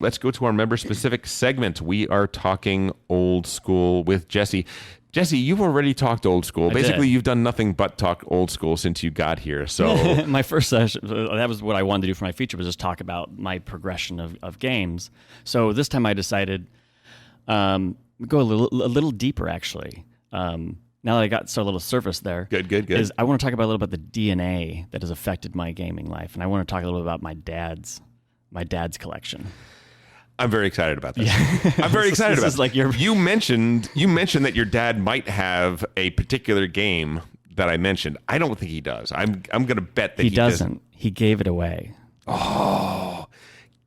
Let's go to our member-specific segment. We are talking old school with Jesse. Jesse, you've already talked old school. Basically, you've done nothing but talk old school since you got here. So my first session, that was what I wanted to do for my feature, was just talk about my progression of games. So this time I decided go a little deeper, actually. Now that I got a little surface there, good. Is I want to talk about a little bit the DNA that has affected my gaming life, and I want to talk a little bit about my dad's collection. I'm very excited about this. Yeah. I'm very excited about this. You mentioned that your dad might have a particular game that I mentioned. I don't think he does. I'm going to bet that he doesn't. He gave it away. Oh,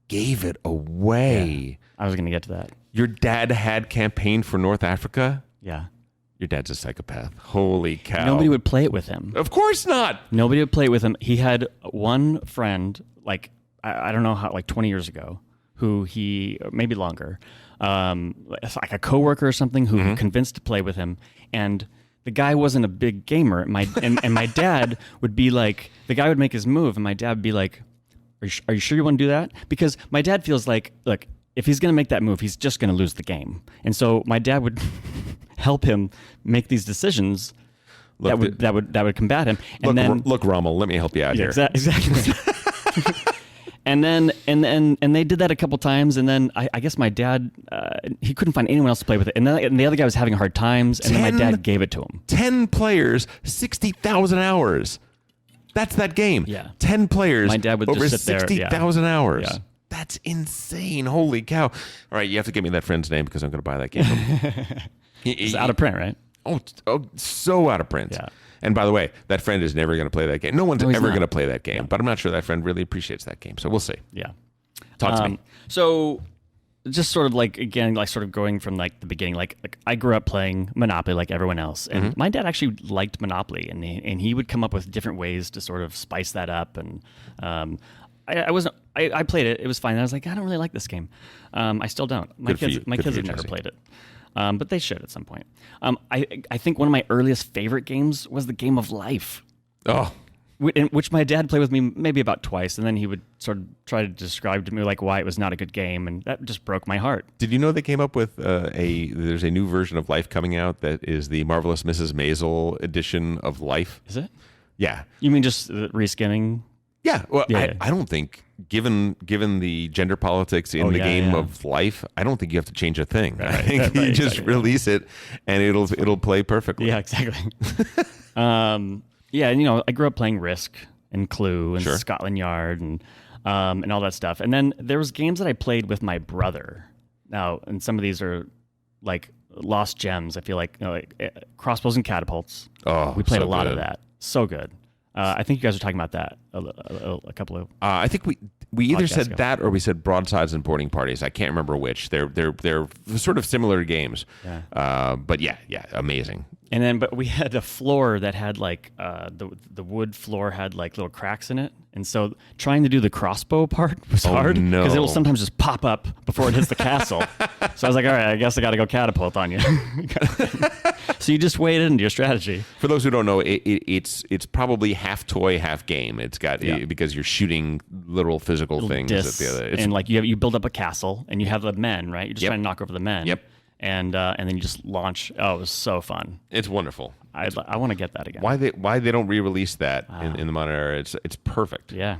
gave it away. Yeah, I was going to get to that. Your dad had campaigned for North Africa? Yeah. Your dad's a psychopath. Holy cow. Nobody would play it with him. Of course not. Nobody would play it with him. He had one friend, I don't know how, 20 years ago, who he, maybe longer, like a coworker or something who convinced to play with him. And the guy wasn't a big gamer. And my dad would be like, the guy would make his move and my dad would be like, are you sure you want to do that? Because my dad feels like, look, if he's going to make that move, he's just going to lose the game. And so my dad would help him make these decisions that would combat him. And look, Rommel, let me help you out here. Exactly. And they did that a couple times, and then I guess my dad he couldn't find anyone else to play with it, and the other guy was having hard times, and then my dad gave it to him. 10 players, 60,000 hours. That's that game. Yeah. 10 players. My dad would over just sit there. 60,000 hours. Yeah. That's insane. Holy cow! All right, you have to give me that friend's name because I'm going to buy that game. It's out of print, right? Oh, so out of print. Yeah. And by the way, that friend is never going to play that game. No one's ever going to play that game. Yeah. But I'm not sure that friend really appreciates that game. So we'll see. Yeah. Talk to me. So just sort of sort of going from the beginning, like I grew up playing Monopoly like everyone else. And my dad actually liked Monopoly, and he would come up with different ways to sort of spice that up. And I played it. It was fine. And I was like, I don't really like this game. I still don't. My kids have never played it. But they should at some point. I think one of my earliest favorite games was the Game of Life. Oh. Which my dad played with me maybe about twice, and then he would sort of try to describe to me why it was not a good game, and that just broke my heart. Did you know they came up with there's a new version of Life coming out that is the Marvelous Mrs. Maisel edition of Life? Is it? Yeah. You mean just reskinning? Yeah. Well, yeah. I don't think, given the gender politics in the game of Life, I don't think you have to change a thing. Right. I think you just release it and it'll play perfectly. Yeah, exactly. Yeah, and I grew up playing Risk and Clue and Scotland Yard and all that stuff. And then there was games that I played with my brother. Now, and some of these are like lost gems. I feel like, Crossbows and Catapults. Oh, we played so a lot good. of that. So good. I think you guys were talking about that a couple of. I think we either said ago. that or we said Broadsides and Boarding Parties. I can't remember which. They're sort of similar games. Yeah. But yeah, amazing. And then, but we had a floor that had the wood floor had little cracks in it, and so trying to do the crossbow part was hard because it will sometimes just pop up before it hits the castle. So I was like, all right, I guess I got to go catapult on you. So you just wade into your strategy. For those who don't know, it's probably half toy, half game. It's got because you're shooting literal physical things. Discs, and you build up a castle, and you have the men, right? You're just trying to knock over the men. Yep. And then you just launch. Oh, it was so fun. It's wonderful. I want to get that again. Why they don't re-release that in the modern era? It's perfect. Yeah.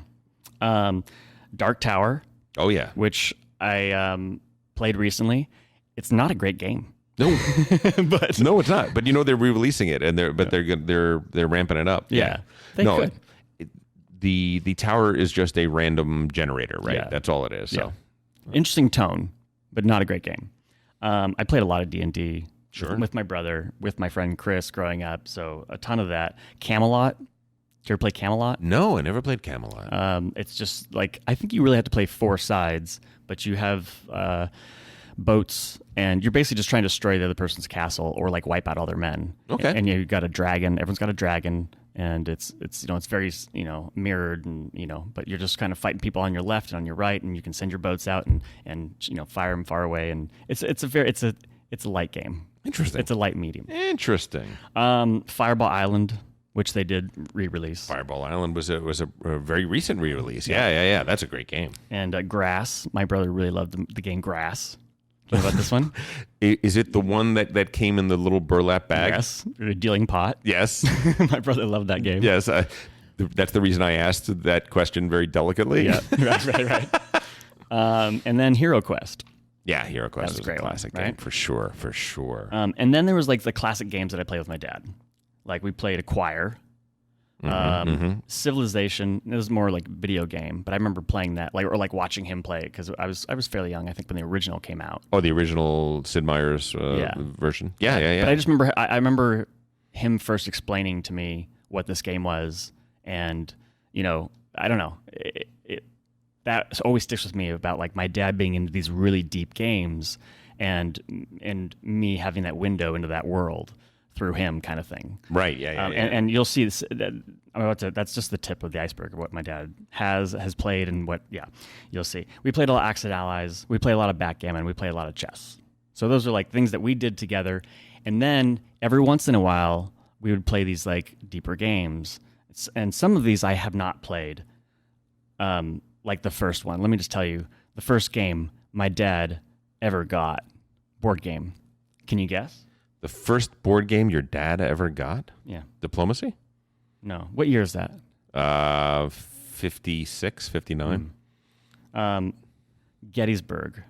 Dark Tower. Oh yeah. Which I played recently. It's not a great game. No, no, it's not. But they're re-releasing it, and they're ramping it up. Yeah. They could. The tower is just a random generator, right? Yeah. That's all it is. So interesting tone, but not a great game. I played a lot of D&D with my brother, with my friend Chris growing up, so a ton of that. Camelot. Did you ever play Camelot? No, I never played Camelot. It's just I think you really have to play 4 sides, but you have boats, and you're basically just trying to destroy the other person's castle or wipe out all their men. Okay. And you've got a dragon. Everyone's got a dragon. And it's it's very mirrored, and but you're just kind of fighting people on your left and on your right, and you can send your boats out and fire them far away, and it's a light game. Interesting. It's a light medium. Interesting. Fireball Island which they did re-release. Fireball Island was a very recent re-release. Yeah. That's a great game. And Grass. My brother really loved the game Grass. Do you know about this one? Is it the one that came in the little burlap bag? Yes. A dealing pot. Yes. My brother loved that game. Yes. That's the reason I asked that question very delicately. Yeah. Right. And then Hero Quest. Yeah, Hero Quest was a a classic game, for sure. And then there was like the classic games that I played with my dad. Like we played Acquire. Civilization. It was more like video game, but I remember playing that, or watching him play it because I was fairly young. I think when the original came out. Oh, the original Sid Meier's version. Yeah. But I just remember I remember him first explaining to me what this game was, and I don't know. That always sticks with me about like my dad being into these really deep games, and me having that window into that world through him, kind of thing. Right. Yeah. And you'll see this. That's just the tip of the iceberg of what my dad has played, and what. Yeah, you'll see. We played a lot of Axis Allies. We played a lot of backgammon. We played a lot of chess. So those are like things that we did together. And then every once in a while, we would play these like deeper games. And some of these I have not played. Like the first one. Let me just tell you, the first game my dad ever got, board game. Can you guess? The first board game your dad ever got? Yeah. Diplomacy? No. What year is that? 56, 59. Gettysburg.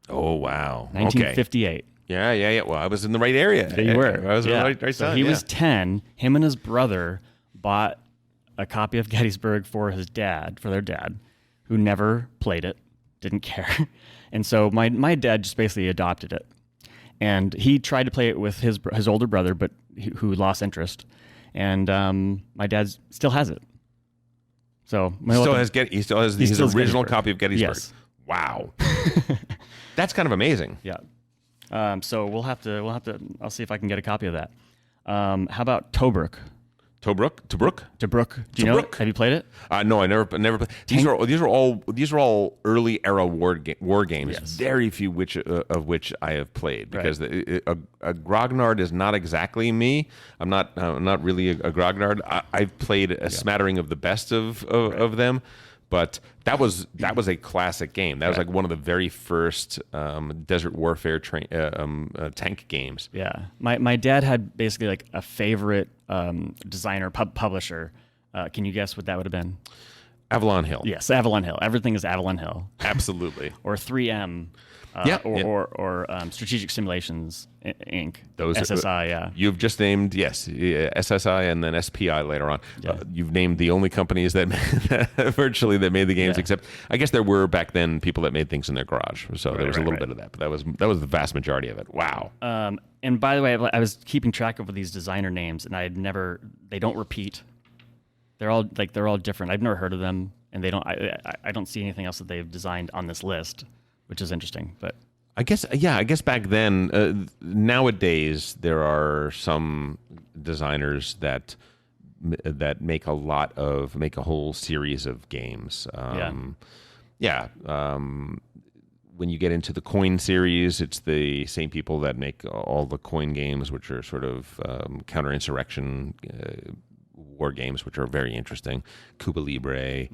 Oh, wow. 1958. Okay. Yeah. Well, I was in the right area. There you were. I was in the right So side. he was 10. Him and his brother bought a copy of Gettysburg for their dad, who never played it, didn't care. And so my dad just basically adopted it. And he tried to play it with his older brother, but who lost interest. And my dad still has it. So he still has his original copy of Gettysburg. Yes. Wow. That's kind of amazing. Yeah. So we'll have to. I'll see if I can get a copy of that. How about Tobruk? Tobruk? Do you know it? Have you played it? No, I never played. These are all early era war games. Yes. Very few of which I have played, because a grognard is not exactly me. I'm not really a grognard. I've played a smattering of the best of them, but that was a classic game. That was like one of the very first desert warfare tank games. Yeah, my dad had basically like a favorite designer publisher. Can you guess what that would have been? Avalon Hill. Yes, Avalon Hill. Everything is Avalon Hill. Absolutely. Or 3M. Or Strategic Simulations Inc. Those SSI. Yeah. You've just named SSI and then SPI later on. Yeah. You've named the only companies that virtually that made the games, except I guess there were back then people that made things in their garage. So there was a little bit of that, but that was the vast majority of it. Wow. And by the way, I was keeping track of these designer names, and they don't repeat. They're all different. I've never heard of them, and I don't see anything else that they've designed on this list, which is interesting. But I guess back then, nowadays there are some designers that make a whole series of games. When you get into the coin series, it's the same people that make all the coin games, which are sort of counter-insurrection war games, which are very interesting. Cuba Libre,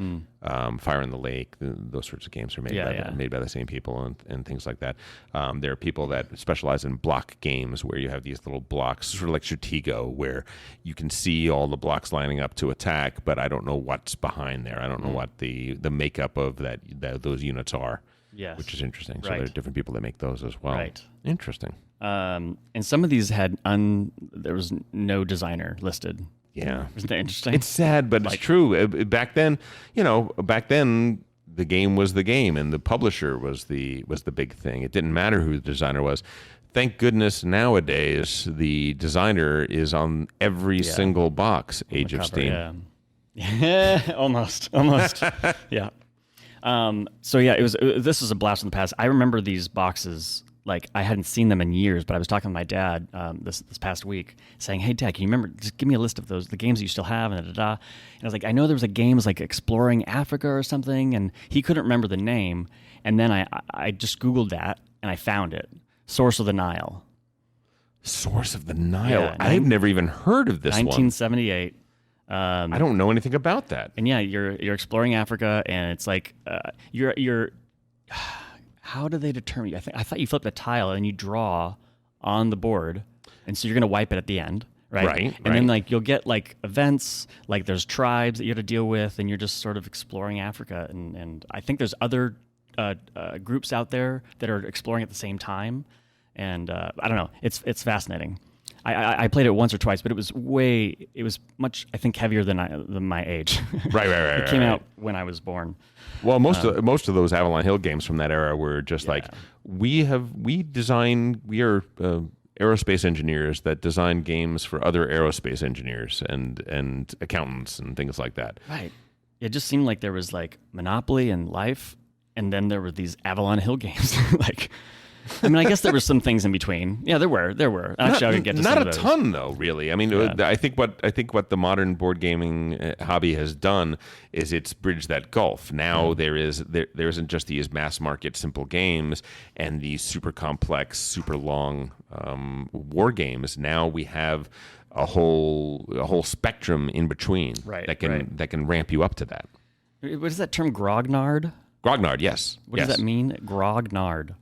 Fire in the Lake, those sorts of games are made by the same people, and things like that. There are people that specialize in block games, where you have these little blocks, sort of like Stratego, where you can see all the blocks lining up to attack, but I don't know what's behind there. I don't know what the makeup of those units are. Yes. Which is interesting. So there are different people that make those as well. Right. Interesting. And some of these had there was no designer listed. Yeah. Isn't that interesting? It's sad, but it's true. Back then, the game was the game, and the publisher was the big thing. It didn't matter who the designer was. Thank goodness nowadays the designer is on every single box. Age of Steam. Yeah. Almost. Yeah. This was a blast from the past. I remember these boxes. Like, I hadn't seen them in years, but I was talking to my dad this past week, saying, "Hey, Dad, can you remember? Just give me a list of the games that you still have." And I was like, "I know there was a game like Exploring Africa or something," and he couldn't remember the name. And then I just Googled that and I found it. Source of the Nile. Source of the Nile. Yeah, I've never even heard of this 1978. I don't know anything about that. And yeah, you're exploring Africa, and it's like you're. How do they determine? I thought you flip a tile and you draw on the board, and so you're gonna wipe it at the end, right? Right. And then like you'll get like events, like there's tribes that you have to deal with, and you're just sort of exploring Africa. And I think there's other groups out there that are exploring at the same time, and I don't know. It's fascinating. I played it once or twice, but it was much, I think, heavier than my age. Right. It came out when I was born. Well, most of those Avalon Hill games from that era were just like we are aerospace engineers that design games for other aerospace engineers and accountants and things like that. Right. It just seemed like there was like Monopoly and Life, and then there were these Avalon Hill games. Like, I mean, I guess there were some things in between. Yeah, there were. Actually, I could get to some not of a those. ton though, really. I mean, I think what the modern board gaming hobby has done is it's bridged that gulf. Now there isn't just these mass market simple games and these super complex, super long war games. Now we have a whole spectrum in between that can ramp you up to that. What is that term, grognard? Grognard, yes. What does that mean, grognard?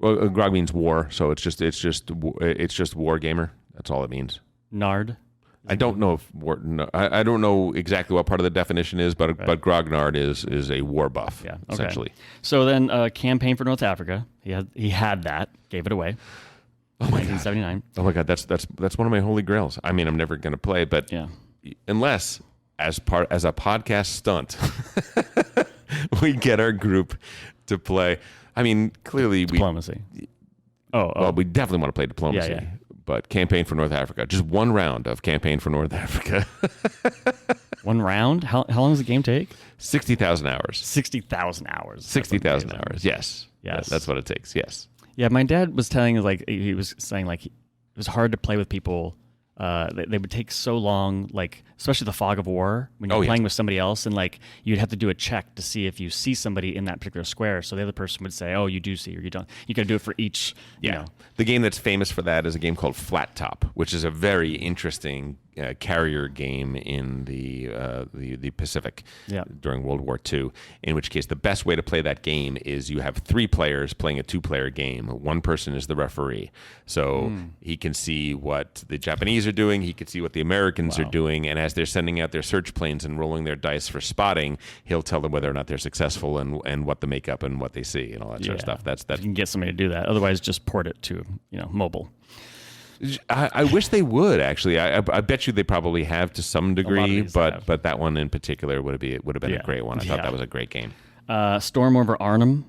Well, grog means war, so it's just war gamer. That's all it means. Nard. I don't know if I don't know exactly what part of the definition is, but grognard is a war buff, essentially. So then, Campaign for North Africa. He had that, gave it away. Oh my 1979. God! Oh my God! That's one of my holy grails. I mean, I'm never going to play, but unless as a podcast stunt, we get our group to play. I mean, clearly Diplomacy. Well, we definitely want to play Diplomacy. Yeah. But Campaign for North Africa. Just one round of Campaign for North Africa. One round? How long does the game take? 60,000 hours. 60,000 hours. 60,000 hours. Yes. Yes. That's what it takes. Yes. Yeah, my dad was saying it was hard to play with people. They would take so long, like especially the fog of war when you're playing with somebody else, and like you'd have to do a check to see if you see somebody in that particular square. So the other person would say, "Oh, you do see, or you don't." You got to do it for each. Yeah. You know. The game that's famous for that is a game called Flat Top, which is a very interesting carrier game in the Pacific during World War II. In which case, the best way to play that game is you have 3 players playing a 2-player game. One person is the referee, so he can see what the Japanese are doing. He can see what the Americans are doing, and as they're sending out their search planes and rolling their dice for spotting, he'll tell them whether or not they're successful and what the makeup and what they see and all that sort of stuff. That's that. You can get somebody to do that. Otherwise, just port it to mobile. I wish they would actually. I bet you they probably have to some degree, but that one in particular would have been a great one. I thought that was a great game. Storm over Arnhem.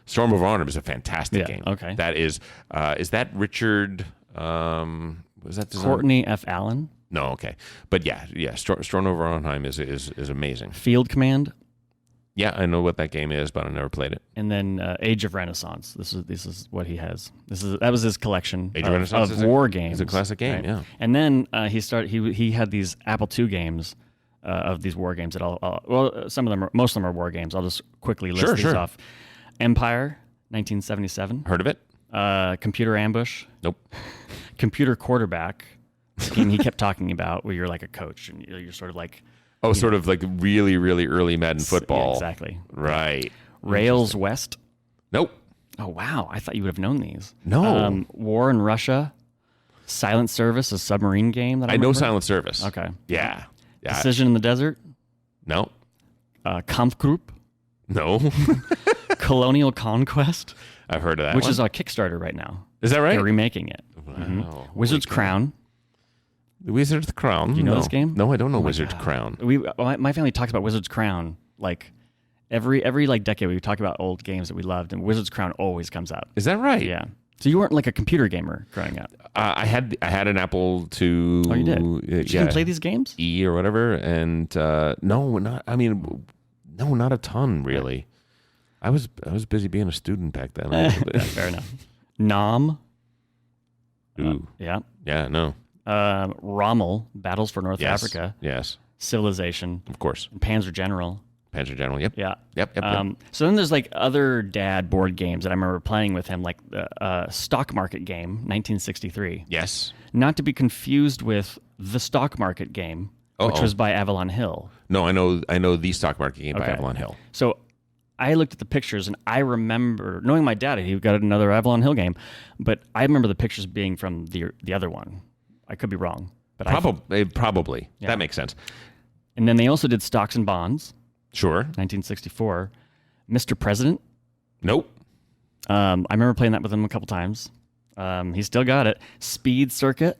Storm over Arnhem is a fantastic game. Okay, that is that Richard? Was that design? Courtney F. Allen? No, okay, but Storm over Arnhem is amazing. Field Command. Yeah, I know what that game is, but I never played it. And then Age of Renaissance. This is what he has. That was his collection Age of Renaissance of war games. It's a classic game, right? yeah. And then he had these Apple II games of these war games that most of them are war games. I'll just quickly list these off. Empire, 1977. Heard of it? Computer Ambush. Nope. Computer Quarterback. The game he kept talking about, where you're like a coach and you're sort of like. Oh, sort of like really, really early Madden football. Yeah, exactly. Right. Rails West. Nope. Oh, wow. I thought you would have known these. No. War in Russia. Silent Service, a submarine game that I know remember. Silent Service. Okay. Yeah. Decision in the Desert. No. Kampfgruppe. No. Colonial Conquest. I've heard of that which one. is on Kickstarter right now. Is that right? They're remaking it. Wow. Mm-hmm. Wizard's Crown. The Wizard's Crown. Do you know this game? No, I don't know Wizard's Crown. My family talks about Wizard's Crown like every like decade. We talk about old games that we loved, and Wizard's Crown always comes up. Is that right? Yeah. So you weren't like a computer gamer growing up. I had an Apple II. Oh, you did. You didn't play these games? E or whatever, and no, not a ton really. I was busy being a student back then. Fair enough. Nom. Ooh. Yeah. Yeah. No. Rommel, Battles for North Africa. Yes. Civilization. Of course. Panzer General. Panzer General. Yep. Yeah. Yep. So then there's like other dad board games that I remember playing with him, like the Stock Market Game, 1963. Yes. Not to be confused with the Stock Market Game, which was by Avalon Hill. No, I know the stock market game by Avalon Hill. So I looked at the pictures, and I remember knowing my dad, he got another Avalon Hill game, but I remember the pictures being from the other one. I could be wrong, but Probably. Yeah. That makes sense. And then they also did Stocks and Bonds. Sure. 1964. Mr. President. Nope. I remember playing that with him a couple times. He still got it. Speed Circuit.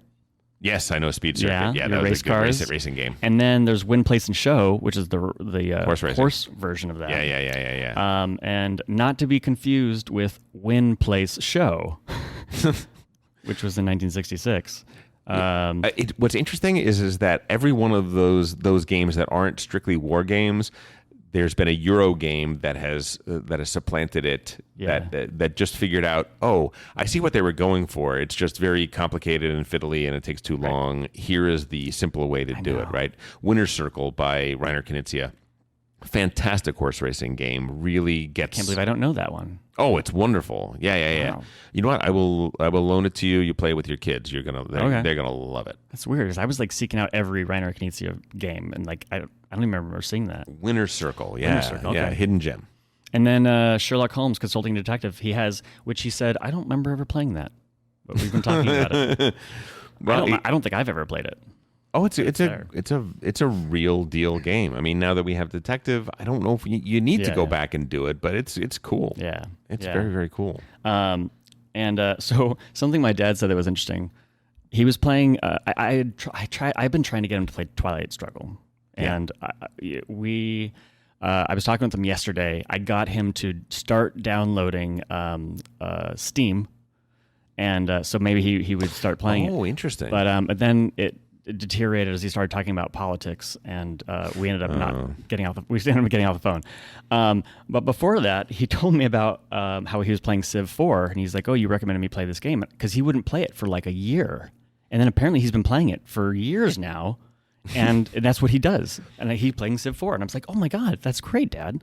Yes, I know Speed Circuit. Yeah, that was race a good cars. racing game. And then there's Win, Place, and Show, which is the horse version of that. Yeah. And not to be confused with Win, Place, Show, which was in 1966. What's interesting is that every one of those games that aren't strictly war games, there's been a Euro game that has supplanted it. Yeah. That just figured out. Oh, I see what they were going for. It's just very complicated and fiddly, and it takes too long. Right. Here is the simpler way to do it. Right. Winner's Circle by Reiner Knizia. Fantastic horse racing game. Really gets. Can't believe I don't know that one. Oh, it's wonderful. Yeah. Wow. You know what? I will loan it to you. You play it with your kids. They're gonna love it. That's weird because I was like seeking out every Reiner Knizia game, and like I don't even remember seeing that. Winner's Circle. Yeah. Winner's Circle. Okay. Yeah. Hidden gem. And then Sherlock Holmes, Consulting Detective. He has, which he said, I don't remember ever playing that, but we've been talking about it. Well, I don't think I've ever played it. Oh, it's a real deal game. I mean, now that we have Detective, I don't know if you need to go back and do it, but it's cool. Yeah, it's very, very cool. So something my dad said that was interesting. He was playing. I've been trying to get him to play Twilight Struggle, and I was talking with him yesterday. I got him to start downloading Steam, and so maybe he would start playing it. Oh, interesting. But then it deteriorated as he started talking about politics, and we ended up not getting off. We ended up getting off the phone. But before that, he told me about how he was playing Civ 4, and he's like, "Oh, you recommended me play this game," because he wouldn't play it for like a year, and then apparently he's been playing it for years now. And that's what he does. And he's playing Civ 4. And I was like, oh my God, that's great, Dad.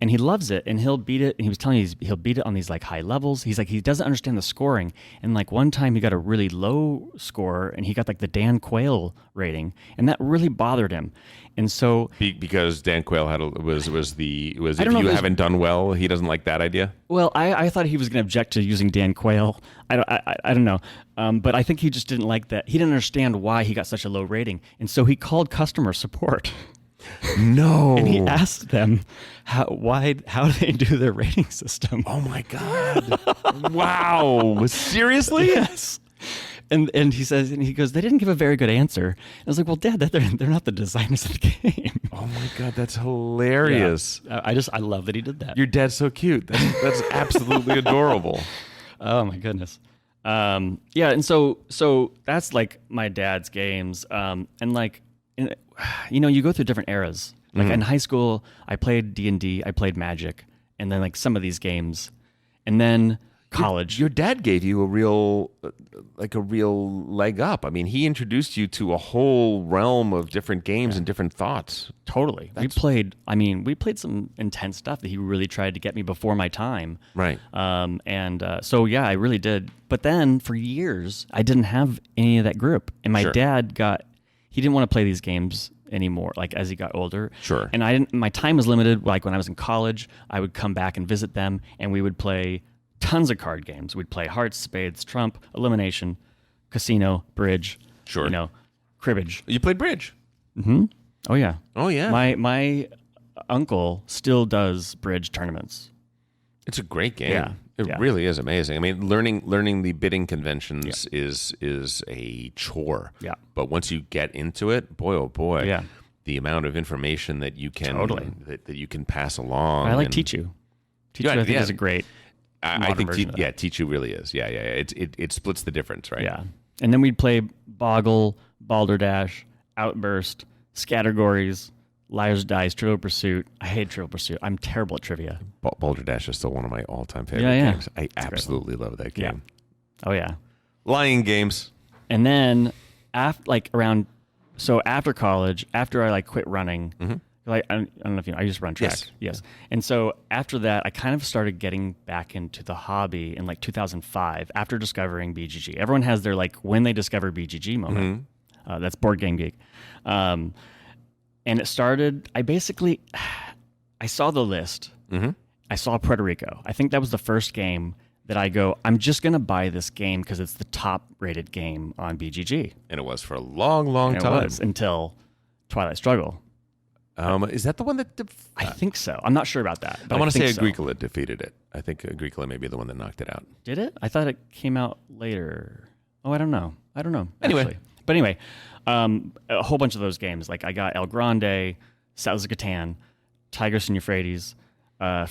And he loves it. And he'll beat it. And he was telling me he'll beat it on these like high levels. He's like, he doesn't understand the scoring. And like one time he got a really low score and he got like the Dan Quayle rating. And that really bothered him. And so because Dan Quayle was if you haven't done well, he doesn't like that idea. Well, I thought he was going to object to using Dan Quayle. I don't know, but I think he just didn't like that. He didn't understand why he got such a low rating, and so he called customer support. No, and he asked them how they do their rating system. Oh my God! Wow, seriously? Yes. And he says, and he goes, they didn't give a very good answer. And I was like, well, Dad, they're not the designers of the game. Oh my God, that's hilarious. Yeah. I love that he did that. Your dad's so cute. That's absolutely adorable. Oh my goodness. Yeah, and so that's like my dad's games. And like, you go through different eras. Like in high school, I played D&D, I played Magic, and then like some of these games, and then college. Your dad gave you a real leg up. I mean, he introduced you to a whole realm of different games and different thoughts. Totally. We played some intense stuff that he really tried to get me before my time. Right. So yeah, I really did. But then for years, I didn't have any of that group. And my dad he didn't want to play these games anymore, like as he got older. Sure. And my time was limited. Like when I was in college, I would come back and visit them and we would play tons of card games. We'd play hearts, spades, trump, elimination, casino, bridge. Sure. Cribbage. You played bridge. Mm-hmm. Oh yeah. Oh yeah. My uncle still does bridge tournaments. It's a great game. Yeah. It really is amazing. I mean, learning the bidding conventions is a chore. Yeah. But once you get into it, boy oh boy. Yeah. The amount of information that you can that you can pass along. I like Tichu. Tichu I think is a great I think Tichu really is. Yeah. It splits the difference, right? Yeah. And then we'd play Boggle, Balderdash, Outburst, Scattergories, Liar's Dice, Trivial Pursuit. I hate Trivial Pursuit. I'm terrible at trivia. Balderdash is still one of my all-time favorite games. I absolutely love that game. Yeah. Oh yeah. Lying games. And then after college, after I quit running. Mm-hmm. Like I don't know if you know, I used to run track. Yes. And so after that, I kind of started getting back into the hobby in 2005 after discovering BGG. Everyone has their when they discover BGG moment. That's Board Game Geek. And it started, I saw the list. Mm-hmm. I saw Puerto Rico. I think that was the first game that I go, I'm just going to buy this game because it's the top rated game on BGG. And it was for a long, long And time. it was until Twilight Struggle. Is that the one that... I think so. I'm not sure about that. But I want to say think so. Agricola defeated it. I think Agricola may be the one that knocked it out. Did it? I thought it came out later. Oh, I don't know. Anyway. Actually. But anyway, a whole bunch of those games. Like I got El Grande, Settlers of Catan, Tigris and Euphrates,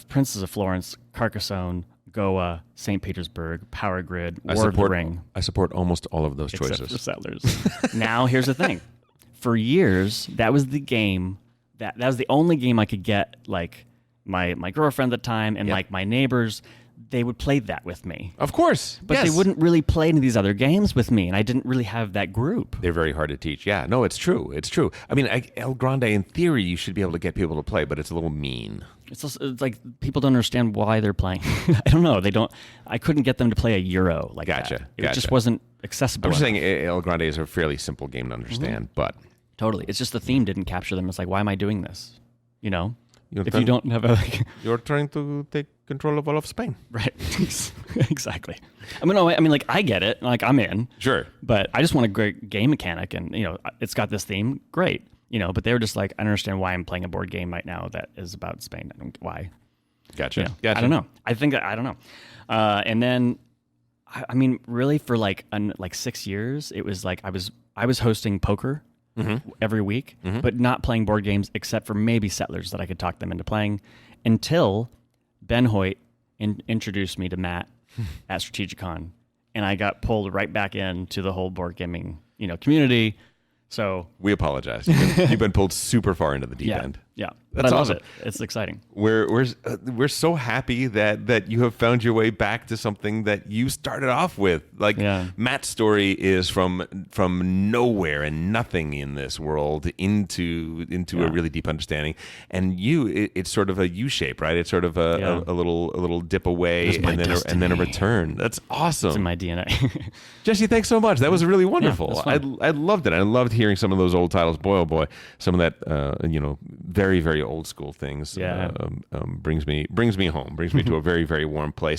Princes of Florence, Carcassonne, Goa, St. Petersburg, Power Grid, War of the Ring. I support almost all of those Except choices. for Settlers. Now, here's the thing. For years, that was the game, that was the only game I could get, like, my girlfriend at the time and, like, my neighbors, they would play that with me. Of course. But they wouldn't really play any of these other games with me, and I didn't really have that group. They're very hard to teach. Yeah, no, it's true. It's true. I mean, El Grande, in theory, you should be able to get people to play, but it's a little mean. It's like people don't understand why they're playing. I don't know. I couldn't get them to play a Euro like that. It just wasn't accessible. I'm just saying El Grande is a fairly simple game to understand, but... Totally. It's just the theme didn't capture them. It's like, why am I doing this? You know? You're if you don't have a... You're trying to take control of all of Spain. Right. Exactly. I mean, like, I get it. Like, I'm in. Sure. But I just want a great game mechanic, and, you know, it's got this theme. Great. You know, but they were just like, I don't understand why I'm playing a board game right now that is about Spain. I don't why. Gotcha. You know, Gotcha. I don't know. I don't know. And then, I mean, really for like 6 years, it was like I was hosting poker every week, but not playing board games except for maybe Settlers that I could talk them into playing until Ben Hoyt introduced me to Matt at Strategicon, and I got pulled right back into the whole board gaming, you know, community. So we apologize. You've been pulled super far into the deep end. Yeah, That's but I awesome. love it. It's exciting. We're so happy that you have found your way back to something that you started off with. Like Matt's story is from nowhere and nothing in this world into a really deep understanding. And it's sort of a U shape, right? It's sort of a little dip away and then a return. That's awesome. It's in my DNA. Jesse, thanks so much. That was really wonderful. I loved it. I loved hearing some of those old titles. Boy, oh boy, some of that very, very old school things brings me home, brings me to a very, very warm place.